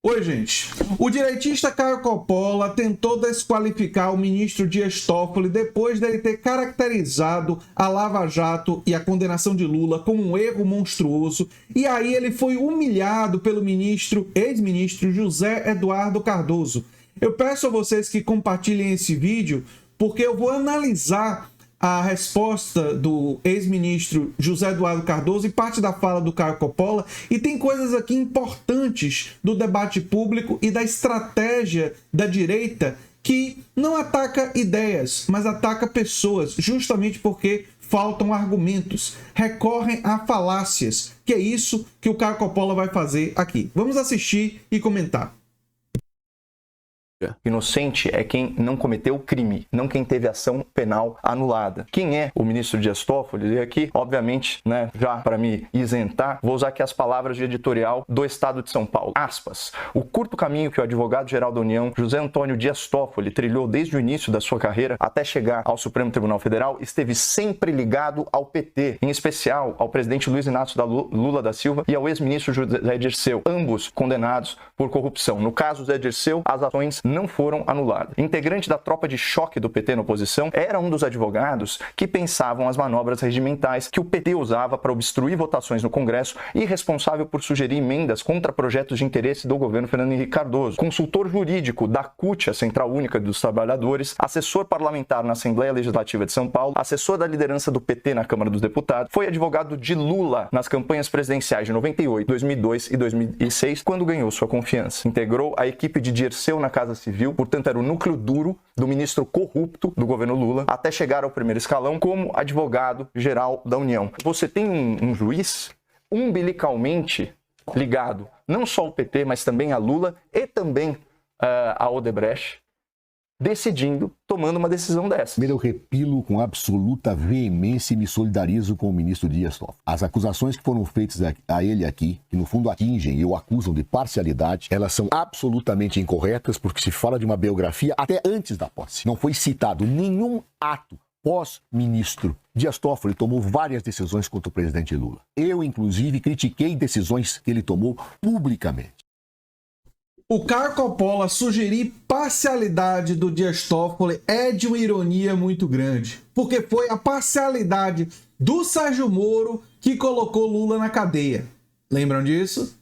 Oi, gente. O direitista Caio Coppola tentou desqualificar o ministro Dias Toffoli depois dele ter caracterizado a Lava Jato e a condenação de Lula como um erro monstruoso. E aí ele foi humilhado pelo ex-ministro José Eduardo Cardoso. Eu peço a vocês que compartilhem esse vídeo, porque eu vou analisar a resposta do ex-ministro José Eduardo Cardoso e parte da fala do Caio Coppola, e tem coisas aqui importantes do debate público e da estratégia da direita que não ataca ideias, mas ataca pessoas, justamente porque faltam argumentos, recorrem a falácias, que é isso que o Caio Coppola vai fazer aqui. Vamos assistir e comentar. Inocente é quem não cometeu crime, não quem teve ação penal anulada. Quem é o ministro Dias Toffoli? E aqui, obviamente, já para me isentar, vou usar aqui as palavras de editorial do Estado de São Paulo. Aspas. O curto caminho que o advogado-geral da União, José Antônio Dias Toffoli, trilhou desde o início da sua carreira até chegar ao Supremo Tribunal Federal esteve sempre ligado ao PT, em especial ao presidente Luiz Inácio Lula da Silva e ao ex-ministro José Dirceu, ambos condenados por corrupção. No caso José Dirceu, as ações não foram anuladas. Integrante da tropa de choque do PT na oposição, era um dos advogados que pensavam as manobras regimentais que o PT usava para obstruir votações no Congresso e responsável por sugerir emendas contra projetos de interesse do governo Fernando Henrique Cardoso. Consultor jurídico da CUT, a Central Única dos Trabalhadores, assessor parlamentar na Assembleia Legislativa de São Paulo, assessor da liderança do PT na Câmara dos Deputados, foi advogado de Lula nas campanhas presidenciais de 98, 2002 e 2006, quando ganhou sua confiança. Integrou a equipe de Dirceu na Casa Civil, portanto era o núcleo duro do ministro corrupto do governo Lula, até chegar ao primeiro escalão como advogado-geral da União. Você tem um juiz umbilicalmente ligado não só ao PT, mas também a Lula e também a Odebrecht, tomando uma decisão dessa. Primeiro, eu repilo com absoluta veemência e me solidarizo com o ministro Dias Toffoli. As acusações que foram feitas a ele aqui, que no fundo atingem e o acusam de parcialidade, elas são absolutamente incorretas, porque se fala de uma biografia até antes da posse. Não foi citado nenhum ato pós-ministro. Dias Toffoli tomou várias decisões contra o presidente Lula. Eu, inclusive, critiquei decisões que ele tomou publicamente. O Caio Coppola sugerir parcialidade do Dias Toffoli é de uma ironia muito grande, porque foi a parcialidade do Sérgio Moro que colocou Lula na cadeia. Lembram disso?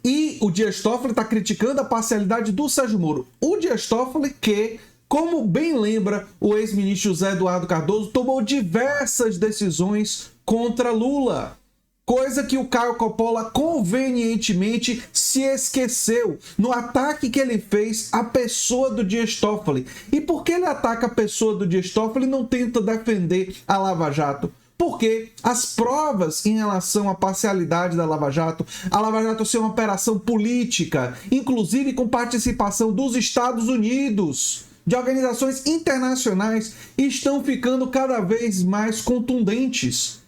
E o Dias Toffoli está criticando a parcialidade do Sérgio Moro. O Dias Toffoli que, como bem lembra o ex-ministro José Eduardo Cardoso, tomou diversas decisões contra Lula. Coisa que o Caio Coppola convenientemente se esqueceu no ataque que ele fez à pessoa do Dias Toffoli. E por que ele ataca a pessoa do Dias Toffoli e não tenta defender a Lava Jato? Porque as provas em relação à parcialidade da Lava Jato, a Lava Jato ser uma operação política, inclusive com participação dos Estados Unidos, de organizações internacionais, estão ficando cada vez mais contundentes.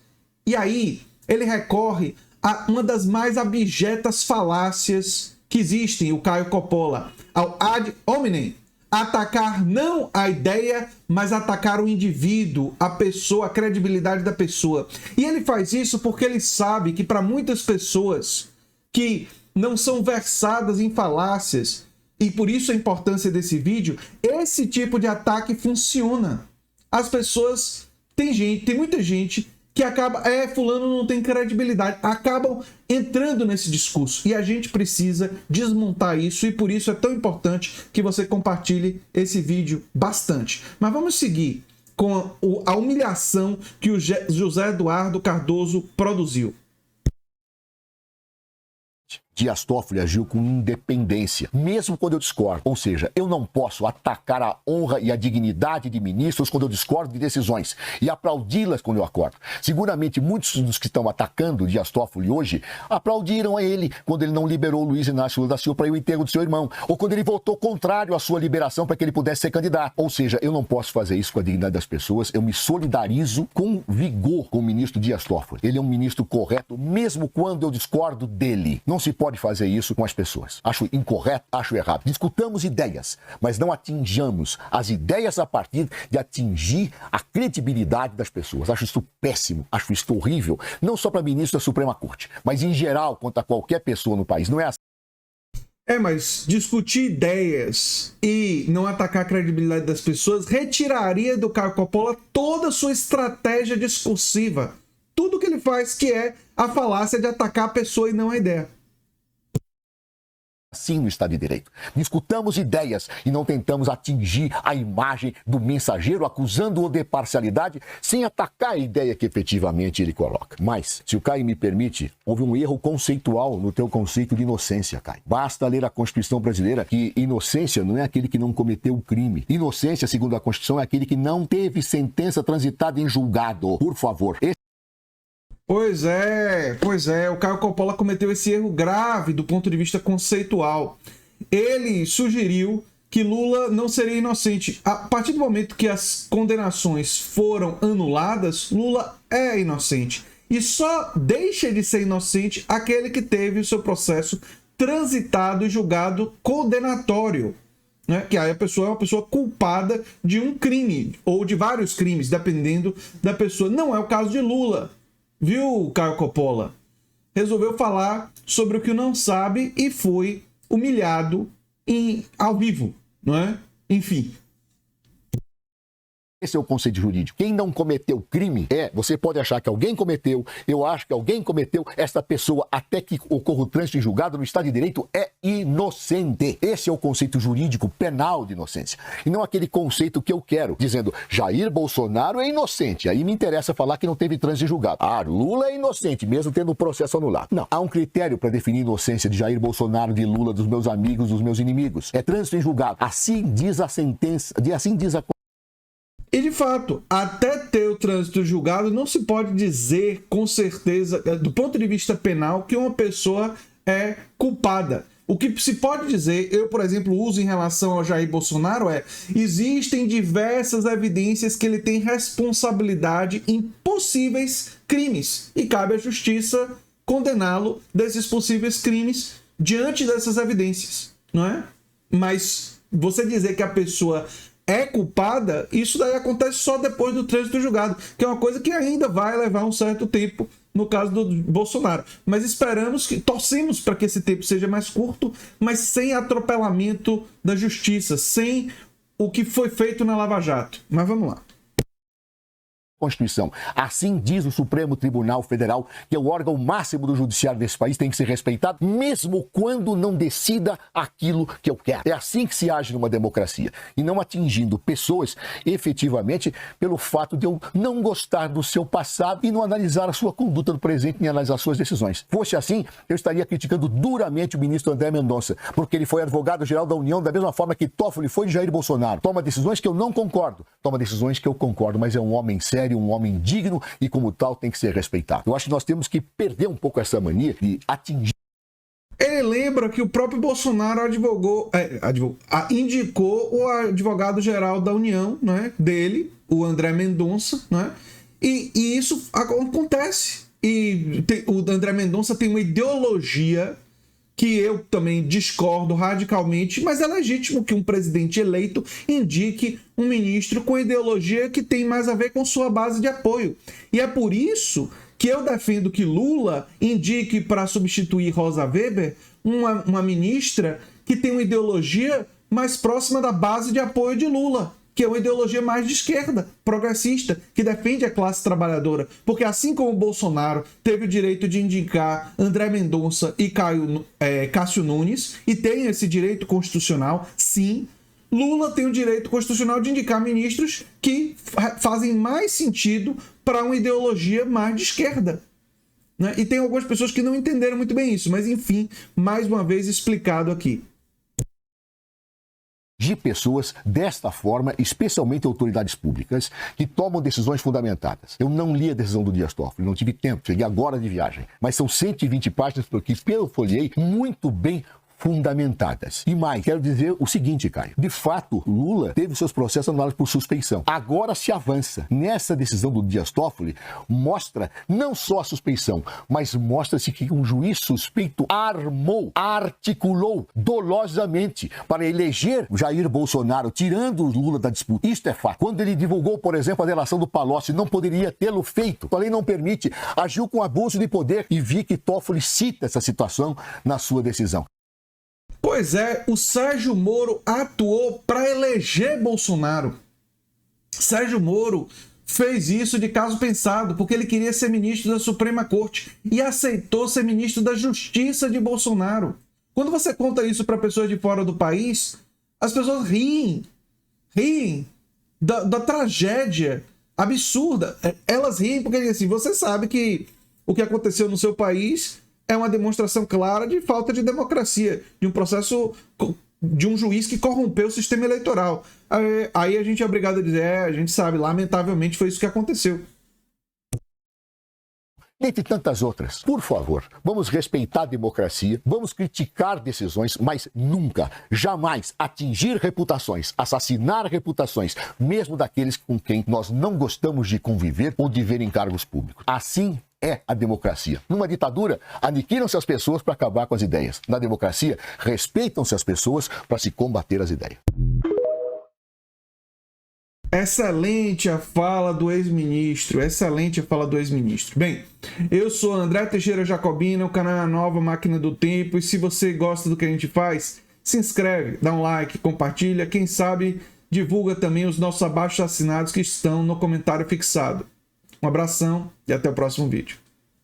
E aí ele recorre a uma das mais abjetas falácias que existem, o Caio Coppola, ao ad hominem, atacar não a ideia, mas atacar o indivíduo, a pessoa, a credibilidade da pessoa. E ele faz isso porque ele sabe que para muitas pessoas que não são versadas em falácias, e por isso a importância desse vídeo, esse tipo de ataque funciona. As pessoas, tem muita gente que acaba, fulano não tem credibilidade, acabam entrando nesse discurso. E a gente precisa desmontar isso, e por isso é tão importante que você compartilhe esse vídeo bastante. Mas vamos seguir com a humilhação que o José Eduardo Cardoso produziu. Dias Toffoli agiu com independência, mesmo quando eu discordo. Ou seja, eu não posso atacar a honra e a dignidade de ministros quando eu discordo de decisões e aplaudi-las quando eu acordo. Seguramente, muitos dos que estão atacando Dias Toffoli hoje aplaudiram a ele quando ele não liberou Luiz Inácio Lula da Silva para ir ao enterro do seu irmão, ou quando ele votou contrário à sua liberação para que ele pudesse ser candidato. Ou seja, eu não posso fazer isso com a dignidade das pessoas. Eu me solidarizo com vigor com o ministro Dias Toffoli. Ele é um ministro correto, mesmo quando eu discordo dele. Não se pode fazer isso com as pessoas. Acho incorreto, acho errado. Discutamos ideias, mas não atinjamos as ideias a partir de atingir a credibilidade das pessoas. Acho isso péssimo, acho isso horrível, não só para ministro da Suprema Corte, mas em geral contra qualquer pessoa no país. Não é assim. Mas discutir ideias e não atacar a credibilidade das pessoas retiraria do Caio Coppola toda a sua estratégia discursiva. Tudo que ele faz, que é a falácia de atacar a pessoa e não a ideia. Assim no Estado de Direito. Discutamos ideias e não tentamos atingir a imagem do mensageiro, acusando-o de parcialidade, sem atacar a ideia que efetivamente ele coloca. Mas, se o Caio me permite, houve um erro conceitual no teu conceito de inocência, Caio. Basta ler a Constituição brasileira que inocência não é aquele que não cometeu o crime. Inocência, segundo a Constituição, é aquele que não teve sentença transitada em julgado. Por favor. Pois é, o Caio Coppola cometeu esse erro grave do ponto de vista conceitual. Ele sugeriu que Lula não seria inocente. A partir do momento que as condenações foram anuladas, Lula é inocente. E só deixa de ser inocente aquele que teve o seu processo transitado e julgado condenatório. Né? Que aí a pessoa é uma pessoa culpada de um crime, ou de vários crimes, dependendo da pessoa. Não é o caso de Lula. Viu, Caio Coppola? Resolveu falar sobre o que não sabe e foi humilhado ao vivo, não é? Enfim. Esse é o conceito jurídico. Quem não cometeu crime você pode achar que alguém cometeu, eu acho que alguém cometeu, esta pessoa, até que ocorra o trânsito em julgado no Estado de Direito, é inocente. Esse é o conceito jurídico penal de inocência. E não aquele conceito que eu quero, dizendo Jair Bolsonaro é inocente. Aí me interessa falar que não teve trânsito em julgado. Lula é inocente, mesmo tendo o processo anulado. Não. Há um critério para definir a inocência de Jair Bolsonaro, de Lula, dos meus amigos, dos meus inimigos. É trânsito em julgado. Assim diz a sentença, assim diz a... E, de fato, até ter o trânsito julgado, não se pode dizer com certeza, do ponto de vista penal, que uma pessoa é culpada. O que se pode dizer, eu, por exemplo, uso em relação ao Jair Bolsonaro existem diversas evidências que ele tem responsabilidade em possíveis crimes. E cabe à justiça condená-lo desses possíveis crimes diante dessas evidências, não é? Mas você dizer que a pessoa é culpada, isso daí acontece só depois do trânsito julgado, que é uma coisa que ainda vai levar um certo tempo no caso do Bolsonaro. Mas torcemos para que esse tempo seja mais curto, mas sem atropelamento da justiça, sem o que foi feito na Lava Jato. Mas vamos lá. Constituição. Assim diz o Supremo Tribunal Federal, que é o órgão máximo do judiciário desse país, tem que ser respeitado, mesmo quando não decida aquilo que eu quero. É assim que se age numa democracia, e não atingindo pessoas efetivamente pelo fato de eu não gostar do seu passado e não analisar a sua conduta no presente nem analisar suas decisões. Fosse assim, eu estaria criticando duramente o ministro André Mendonça, porque ele foi advogado-geral da União da mesma forma que Toffoli foi de Jair Bolsonaro. Toma decisões que eu não concordo, toma decisões que eu concordo, mas é um homem sério, um homem digno e, como tal, tem que ser respeitado. Eu acho que nós temos que perder um pouco essa mania de atingir. Ele lembra que o próprio Bolsonaro indicou o advogado-geral da União, né, dele, o André Mendonça, né, e isso acontece. E o André Mendonça tem uma ideologia que eu também discordo radicalmente, mas é legítimo que um presidente eleito indique um ministro com ideologia que tem mais a ver com sua base de apoio. E é por isso que eu defendo que Lula indique para substituir Rosa Weber uma ministra que tem uma ideologia mais próxima da base de apoio de Lula, que é uma ideologia mais de esquerda, progressista, que defende a classe trabalhadora. Porque assim como o Bolsonaro teve o direito de indicar André Mendonça e Cássio Nunes, e tem esse direito constitucional, sim, Lula tem o direito constitucional de indicar ministros que fazem mais sentido para uma ideologia mais de esquerda. Né? E tem algumas pessoas que não entenderam muito bem isso, mas enfim, mais uma vez explicado aqui. De pessoas desta forma, especialmente autoridades públicas, que tomam decisões fundamentadas. Eu não li a decisão do Dias Toffoli, não tive tempo, cheguei agora de viagem, mas são 120 páginas porque eu folhei muito bem fundamentadas. E mais, quero dizer o seguinte, Caio. De fato, Lula teve seus processos anulados por suspeição. Agora se avança. Nessa decisão do Dias Toffoli, mostra não só a suspeição, mas mostra-se que um juiz suspeito articulou dolosamente para eleger Jair Bolsonaro, tirando o Lula da disputa. Isto é fato. Quando ele divulgou, por exemplo, a delação do Palocci, não poderia tê-lo feito. A lei não permite. Agiu com abuso de poder e vi que Toffoli cita essa situação na sua decisão. Pois é, o Sérgio Moro atuou para eleger Bolsonaro. Sérgio Moro fez isso de caso pensado, porque ele queria ser ministro da Suprema Corte e aceitou ser ministro da Justiça de Bolsonaro. Quando você conta isso para pessoas de fora do país, as pessoas riem da tragédia absurda. Elas riem porque assim, você sabe que o que aconteceu no seu país é uma demonstração clara de falta de democracia, de um processo, de um juiz que corrompeu o sistema eleitoral. Aí a gente é obrigado a dizer, a gente sabe, lamentavelmente foi isso que aconteceu. Entre tantas outras. Por favor, vamos respeitar a democracia, vamos criticar decisões, mas nunca, jamais atingir reputações, assassinar reputações, mesmo daqueles com quem nós não gostamos de conviver ou de ver em cargos públicos. Assim é a democracia. Numa ditadura, aniquilam-se as pessoas para acabar com as ideias. Na democracia, respeitam-se as pessoas para se combater as ideias. Excelente a fala do ex-ministro, excelente a fala do ex-ministro. Bem, eu sou André Teixeira Jacobina, o canal é a Nova Máquina do Tempo, e se você gosta do que a gente faz, se inscreve, dá um like, compartilha, quem sabe divulga também os nossos abaixo-assinados que estão no comentário fixado. Um abração e até o próximo vídeo.